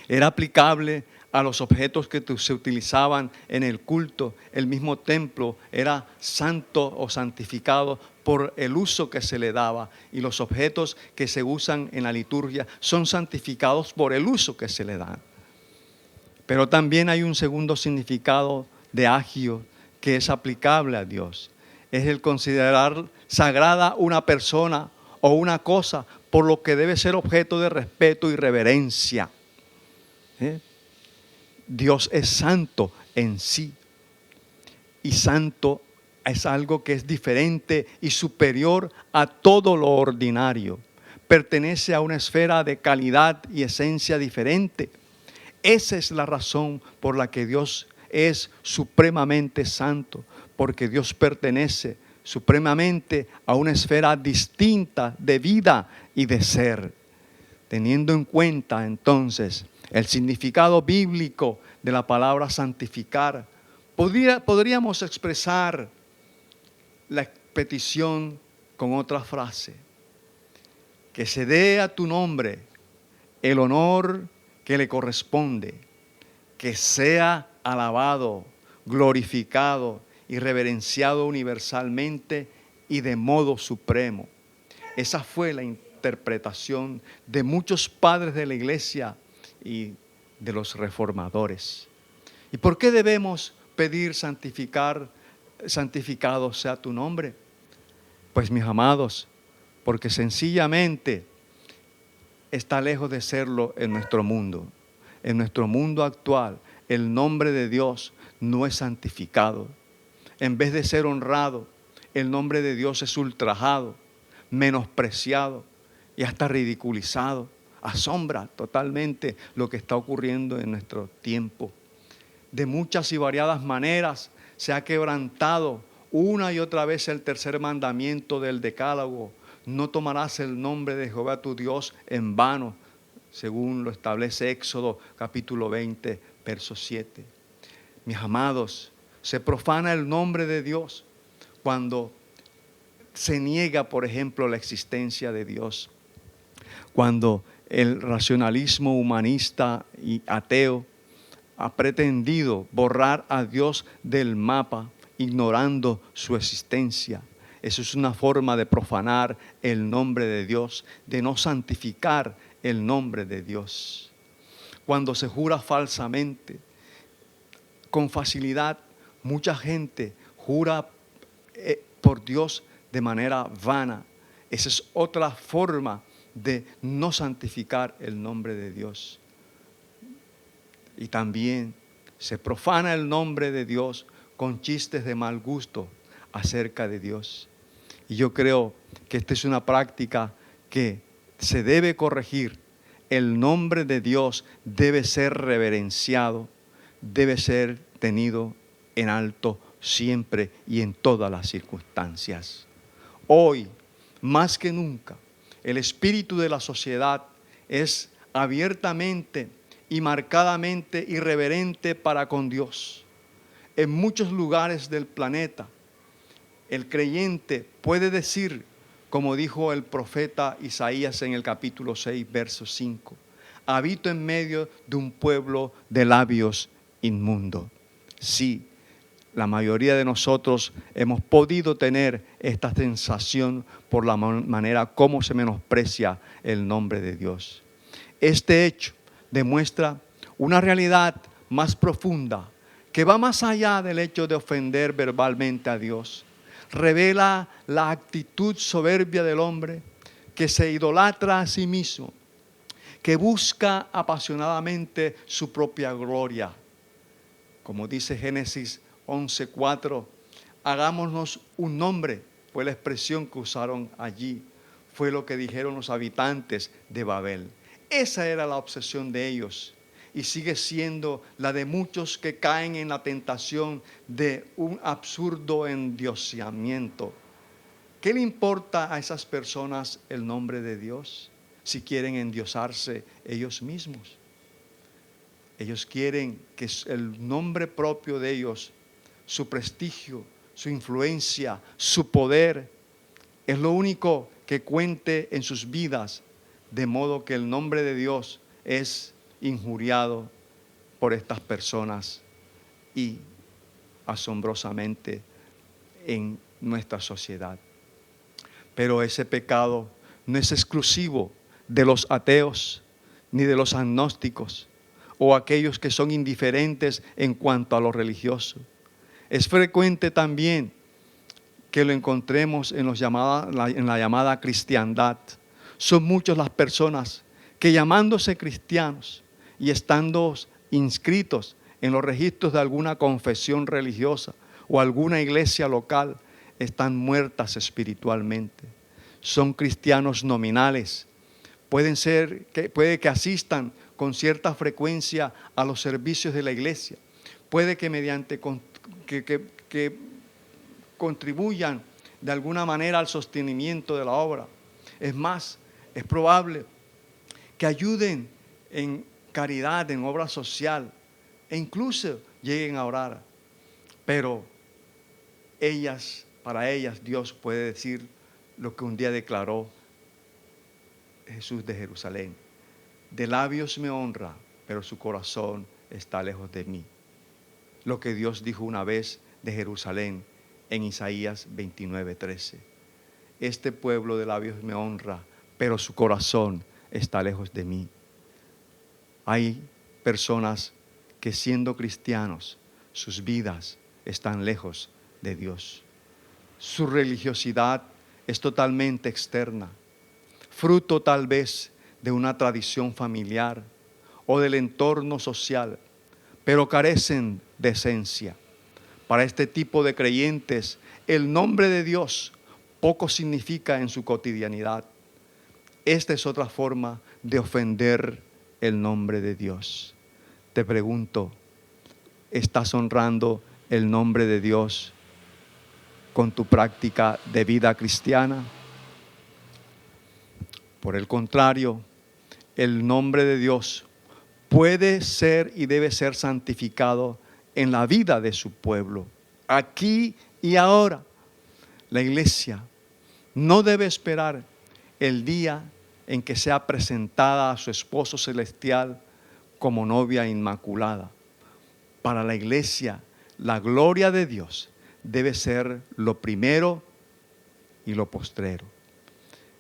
Era aplicable a los objetos que se utilizaban en el culto. El mismo templo era santo o santificado por el uso que se le daba, y los objetos que se usan en la liturgia son santificados por el uso que se le da. Pero también hay un segundo significado de agio que es aplicable a Dios. Es el considerar sagrada una persona o una cosa, por lo que debe ser objeto de respeto y reverencia. Dios es santo en sí, y santo es algo que es diferente y superior a todo lo ordinario. Pertenece a una esfera de calidad y esencia diferente. Esa es la razón por la que Dios es supremamente santo, porque Dios pertenece supremamente a una esfera distinta de vida y de ser. Teniendo en cuenta entonces el significado bíblico de la palabra santificar, podríamos expresar la petición con otra frase: que se dé a tu nombre el honor que le corresponde, que sea alabado, glorificado y reverenciado universalmente y de modo supremo. Esa fue la interpretación de muchos padres de la iglesia y de los reformadores. ¿Y por qué debemos pedir santificado sea tu nombre? Pues, mis amados, porque sencillamente está lejos de serlo en nuestro mundo. En nuestro mundo actual, el nombre de Dios no es santificado. En vez de ser honrado, el nombre de Dios es ultrajado, menospreciado y hasta ridiculizado. Asombra totalmente lo que está ocurriendo en nuestro tiempo. De muchas y variadas maneras se ha quebrantado una y otra vez el tercer mandamiento del Decálogo. No tomarás el nombre de Jehová tu Dios en vano, según lo establece Éxodo capítulo 20, verso 7. Mis amados, se profana el nombre de Dios cuando se niega, por ejemplo, la existencia de Dios. Cuando el racionalismo humanista y ateo ha pretendido borrar a Dios del mapa, ignorando su existencia. Eso es una forma de profanar el nombre de Dios, de no santificar el nombre de Dios. Cuando se jura falsamente, con facilidad, mucha gente jura por Dios de manera vana. Esa es otra forma de no santificar el nombre de Dios. Y también se profana el nombre de Dios con chistes de mal gusto acerca de Dios. Y yo creo que esta es una práctica que se debe corregir. El nombre de Dios debe ser reverenciado, debe ser tenido en alto siempre y en todas las circunstancias. Hoy, más que nunca, el espíritu de la sociedad es abiertamente y marcadamente irreverente para con Dios. En muchos lugares del planeta, el creyente puede decir, como dijo el profeta Isaías en el capítulo 6, verso 5, habito en medio de un pueblo de labios inmundos. Sí, la mayoría de nosotros hemos podido tener esta sensación por la manera como se menosprecia el nombre de Dios. Este hecho demuestra una realidad más profunda que va más allá del hecho de ofender verbalmente a Dios. Revela la actitud soberbia del hombre que se idolatra a sí mismo, que busca apasionadamente su propia gloria. Como dice Génesis 11:4, hagámonos un nombre, fue la expresión que usaron allí, fue lo que dijeron los habitantes de Babel. Esa era la obsesión de ellos y sigue siendo la de muchos que caen en la tentación de un absurdo endioseamiento. ¿Qué le importa a esas personas el nombre de Dios si quieren endiosarse ellos mismos? Ellos quieren que el nombre propio de ellos, su prestigio, su influencia, su poder, es lo único que cuente en sus vidas, de modo que el nombre de Dios es injuriado por estas personas y asombrosamente en nuestra sociedad. Pero ese pecado no es exclusivo de los ateos ni de los agnósticos o aquellos que son indiferentes en cuanto a lo religioso. Es frecuente también que lo encontremos en la llamada cristiandad. Son muchas las personas que, llamándose cristianos y estando inscritos en los registros de alguna confesión religiosa o alguna iglesia local, están muertas espiritualmente. Son cristianos nominales. Puede que asistan con cierta frecuencia a los servicios de la iglesia. Puede que mediante que contribuyan de alguna manera al sostenimiento de la obra. Es más, es probable que ayuden en caridad, en obra social, e incluso lleguen a orar. Pero para ellas Dios puede decir lo que un día declaró Jesús de Jerusalén: de labios me honra, pero su corazón está lejos de mí. Lo que Dios dijo una vez de Jerusalén en Isaías 29:13. Este pueblo de labios me honra, pero su corazón está lejos de mí. Hay personas que, siendo cristianos, sus vidas están lejos de Dios. Su religiosidad es totalmente externa, fruto tal vez de una tradición familiar o del entorno social, pero carecen de esencia. Para este tipo de creyentes, el nombre de Dios poco significa en su cotidianidad. Esta es otra forma de ofender el nombre de Dios. Te pregunto, ¿estás honrando el nombre de Dios con tu práctica de vida cristiana? Por el contrario, el nombre de Dios puede ser y debe ser santificado en la vida de su pueblo, aquí y ahora. La iglesia no debe esperar el día en que sea presentada a su esposo celestial como novia inmaculada. Para la iglesia, la gloria de Dios debe ser lo primero y lo postrero.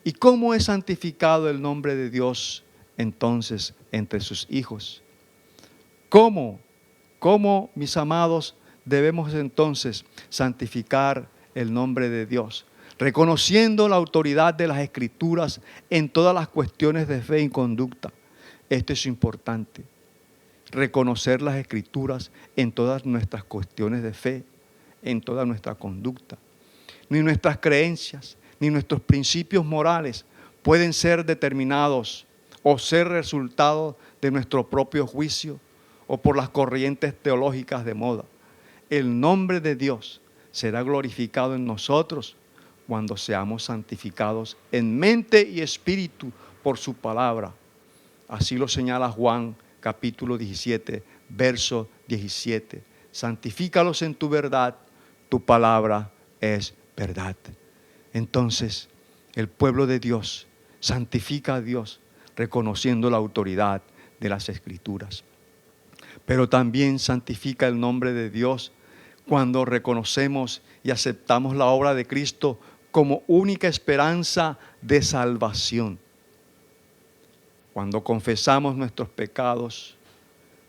¿Y cómo es santificado el nombre de Dios entonces entre sus hijos? ¿Cómo, mis amados, debemos entonces santificar el nombre de Dios? Reconociendo la autoridad de las Escrituras en todas las cuestiones de fe y conducta. Esto es importante. Reconocer las Escrituras en todas nuestras cuestiones de fe, en toda nuestra conducta. Ni nuestras creencias, ni nuestros principios morales pueden ser determinados o ser resultado de nuestro propio juicio o por las corrientes teológicas de moda. El nombre de Dios será glorificado en nosotros cuando seamos santificados en mente y espíritu por su palabra. Así lo señala Juan capítulo 17, verso 17. Santifícalos en tu verdad, tu palabra es verdad. Entonces, el pueblo de Dios santifica a Dios reconociendo la autoridad de las Escrituras. Pero también santifica el nombre de Dios cuando reconocemos y aceptamos la obra de Cristo como única esperanza de salvación. Cuando confesamos nuestros pecados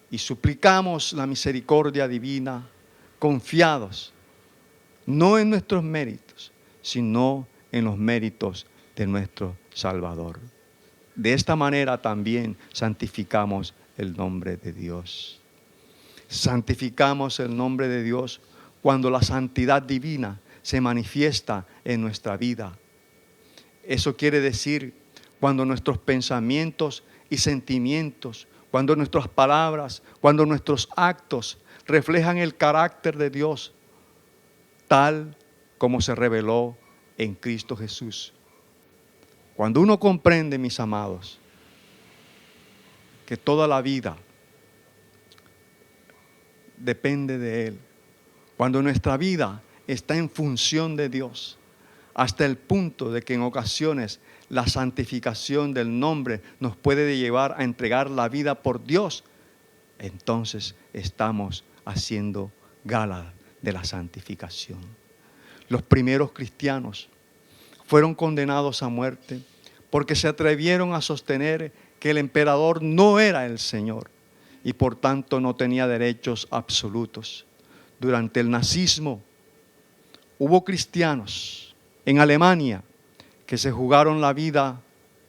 y suplicamos la misericordia divina, confiados, no en nuestros méritos, sino en los méritos de nuestro Salvador. De esta manera también santificamos el nombre de Dios. Santificamos el nombre de Dios cuando la santidad divina se manifiesta en nuestra vida. Eso quiere decir cuando nuestros pensamientos y sentimientos, cuando nuestras palabras, cuando nuestros actos reflejan el carácter de Dios, tal como se reveló en Cristo Jesús. Cuando uno comprende, mis amados, que toda la vida depende de Él, cuando nuestra vida está en función de Dios, hasta el punto de que en ocasiones la santificación del nombre nos puede llevar a entregar la vida por Dios, entonces estamos haciendo gala de la santificación. Los primeros cristianos fueron condenados a muerte porque se atrevieron a sostener que el emperador no era el Señor y por tanto no tenía derechos absolutos. Durante el nazismo hubo cristianos en Alemania que se jugaron la vida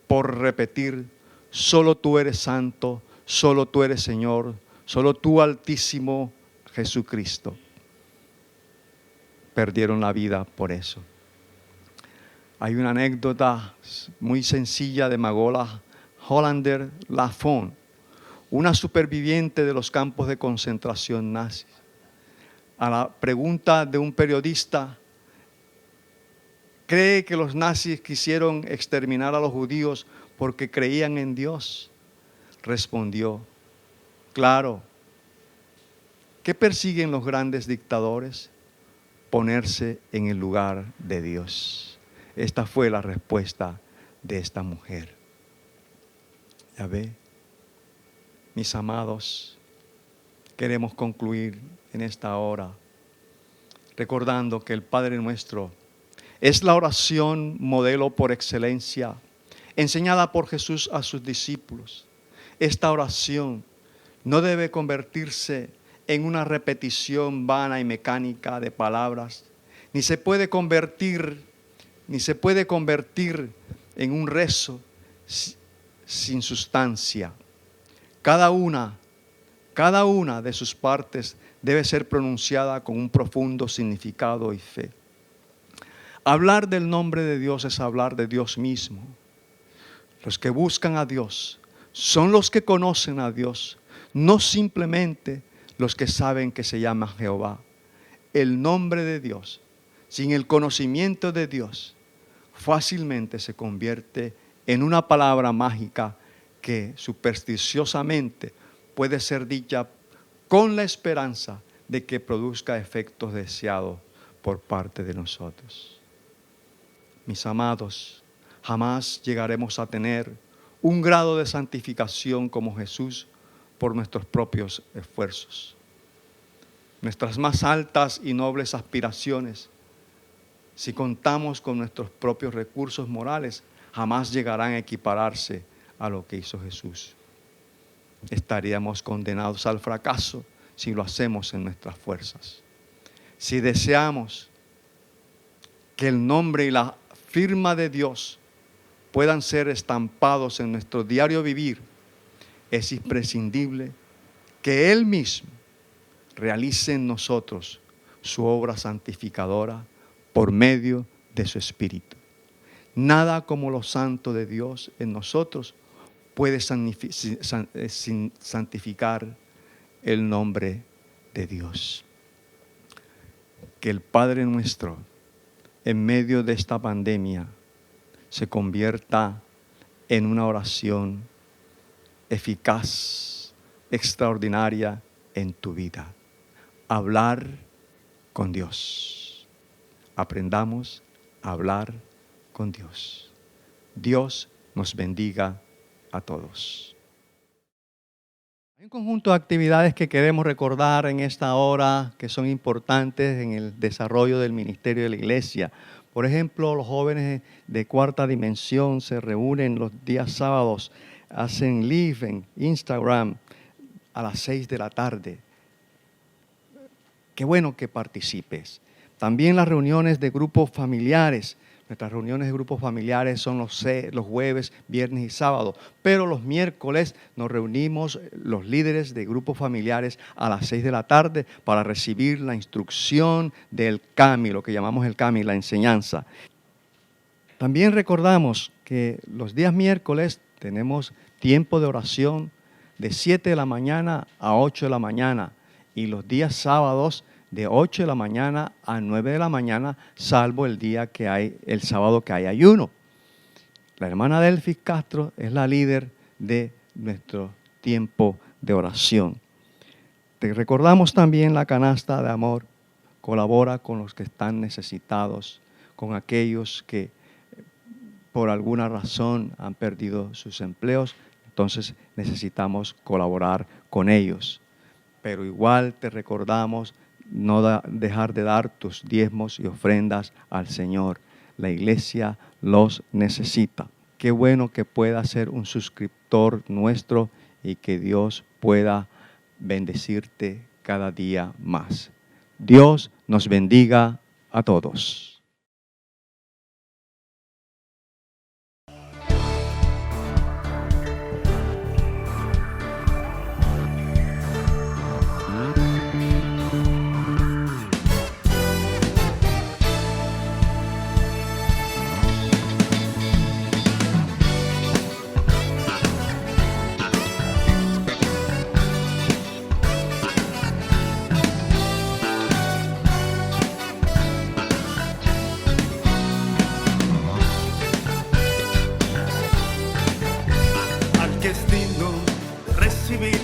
por repetir: solo tú eres santo, solo tú eres Señor, solo tú Altísimo Jesucristo. Perdieron la vida por eso. Hay una anécdota muy sencilla de Magola Hollander Lafon, una superviviente de los campos de concentración nazis. A la pregunta de un periodista: ¿cree que los nazis quisieron exterminar a los judíos porque creían en Dios? Respondió: claro. ¿Qué persiguen los grandes dictadores? Ponerse en el lugar de Dios. Esta fue la respuesta de esta mujer. Ya ve, mis amados, queremos concluir en esta hora recordando que el Padre Nuestro es la oración modelo por excelencia, enseñada por Jesús a sus discípulos. Esta oración no debe convertirse en una repetición vana y mecánica de palabras, ni se puede convertir en un rezo sin sustancia. Cada una Cada una de sus partes debe ser pronunciada con un profundo significado y fe. Hablar del nombre de Dios es hablar de Dios mismo. Los que buscan a Dios son los que conocen a Dios, no simplemente los que saben que se llama Jehová. El nombre de Dios, sin el conocimiento de Dios, fácilmente se convierte en una palabra mágica que supersticiosamente puede ser dicha con la esperanza de que produzca efectos deseados por parte de nosotros. Mis amados, jamás llegaremos a tener un grado de santificación como Jesús por nuestros propios esfuerzos. Nuestras más altas y nobles aspiraciones, si contamos con nuestros propios recursos morales, jamás llegarán a equipararse a lo que hizo Jesús. Estaríamos condenados al fracaso si lo hacemos en nuestras fuerzas. Si deseamos que el nombre y la firma de Dios puedan ser estampados en nuestro diario vivir, es imprescindible que Él mismo realice en nosotros su obra santificadora por medio de su Espíritu. Nada como lo santo de Dios en nosotros puede santificar el nombre de Dios. Que el Padre nuestro, en medio de esta pandemia, se convierta en una oración eficaz, extraordinaria en tu vida. Hablar con Dios. Aprendamos a hablar con Dios. Dios nos bendiga a todos. Hay un conjunto de actividades que queremos recordar en esta hora que son importantes en el desarrollo del ministerio de la iglesia. Por ejemplo, los jóvenes de Cuarta Dimensión se reúnen los días sábados, hacen live en Instagram a las 6 de la tarde. Qué bueno que participes. También las reuniones de grupos familiares. Nuestras reuniones de grupos familiares son los jueves, viernes y sábados. Pero los miércoles nos reunimos los líderes de grupos familiares a las 6 de la tarde para recibir la instrucción del CAMI, lo que llamamos el CAMI, la enseñanza. También recordamos que los días miércoles tenemos tiempo de oración de 7 de la mañana a 8 de la mañana. Y los días sábados de 8 de la mañana a 9 de la mañana, salvo el sábado que hay ayuno. La hermana Delfis Castro es la líder de nuestro tiempo de oración. Te recordamos también la canasta de amor. Colabora con los que están necesitados, con aquellos que por alguna razón han perdido sus empleos. Entonces necesitamos colaborar con ellos. Pero igual te recordamos no dejar de dar tus diezmos y ofrendas al Señor. La iglesia los necesita. Qué bueno que puedas ser un suscriptor nuestro y que Dios pueda bendecirte cada día más. Dios nos bendiga a todos.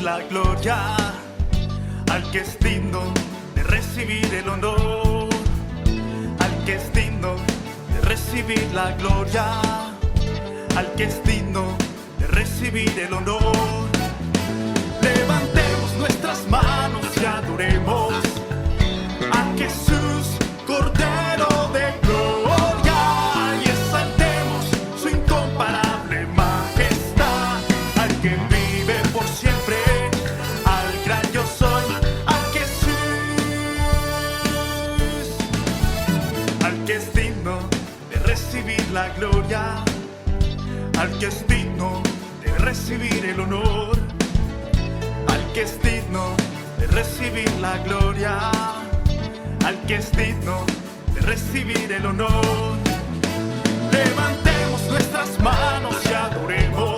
La gloria, al que es digno de recibir el honor, al que es digno de recibir la gloria, al que es digno de recibir el honor. Levantemos nuestras manos y adoremos a Jesús, Cordero de gloria, y exaltemos su incomparable majestad, al que vive por siempre. La gloria, al que es digno de recibir el honor, al que es digno recibir la gloria, al que es digno de recibir el honor. Levantemos nuestras manos y adoremos